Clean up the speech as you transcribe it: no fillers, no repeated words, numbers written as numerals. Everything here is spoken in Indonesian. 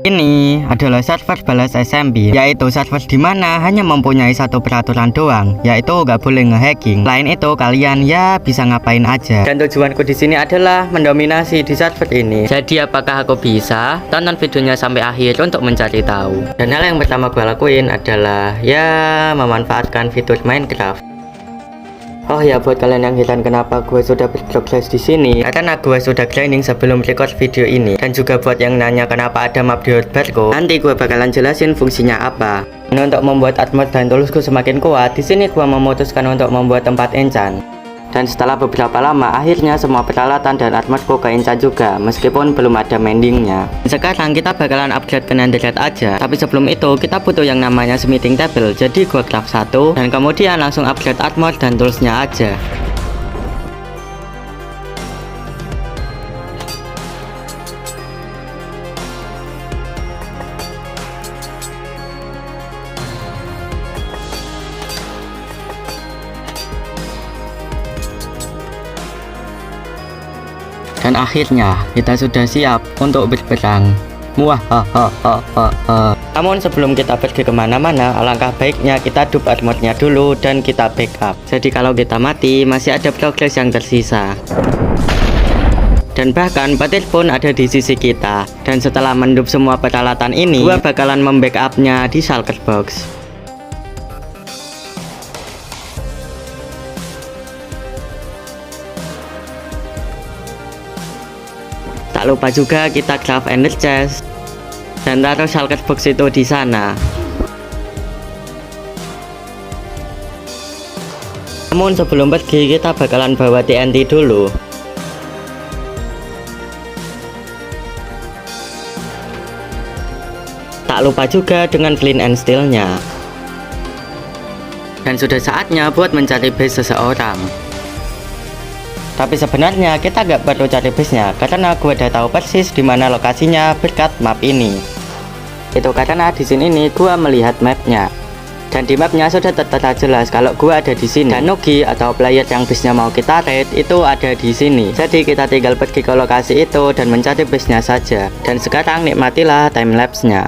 Ini adalah server balas SMB, yaitu server dimana hanya mempunyai satu peraturan doang, yaitu nggak boleh ngehacking. Selain itu kalian ya bisa ngapain aja. Dan tujuanku di sini adalah mendominasi di server ini. Jadi apakah aku bisa? Tonton videonya sampai akhir untuk mencari tahu. Dan hal yang pertama gue lakuin adalah ya memanfaatkan fitur Minecraft. Oh ya, buat kalian yang heran kenapa gue sudah berprogres di sini, karena gue sudah grinding sebelum record video ini. Dan juga buat yang nanya kenapa ada map di hotbarku, nanti gue bakalan jelasin fungsinya apa. Dan untuk membuat armor dan toolsku semakin kuat, di sini gue memutuskan untuk membuat tempat enchant. Dan setelah beberapa lama, akhirnya semua peralatan dan armorku ke enchant juga, meskipun belum ada mendingnya. Sekarang kita bakalan upgrade ke netherite aja, tapi sebelum itu kita butuh yang namanya smithing table. Jadi gue craft satu, dan kemudian langsung upgrade armor dan toolsnya aja. Dan akhirnya kita sudah siap untuk berperang. Namun sebelum kita pergi kemana-mana, alangkah baiknya kita dup armornya dulu dan kita backup. Jadi kalau kita mati masih ada progres yang tersisa. Dan bahkan petir pun ada di sisi kita. Dan setelah mendup semua peralatan ini, gua bakalan membackupnya di shulker box. Tak lupa juga kita craft ender chest dan taruh shulker box itu di sana. Namun sebelum pergi kita bakalan bawa TNT dulu. Tak lupa juga dengan flint and steel-nya. Dan sudah saatnya buat mencari base seseorang. Tapi sebenarnya kita gak perlu cari base-nya, karena gue udah tahu persis di mana lokasinya berkat map ini. Itu karena di sini nih gue melihat mapnya, dan di mapnya sudah tertera jelas kalau gue ada di sini. Dan Nugi atau player yang base-nya mau kita raid itu ada di sini. Jadi kita tinggal pergi ke lokasi itu dan mencari base-nya saja. Dan sekarang nikmatilah time lapse-nya.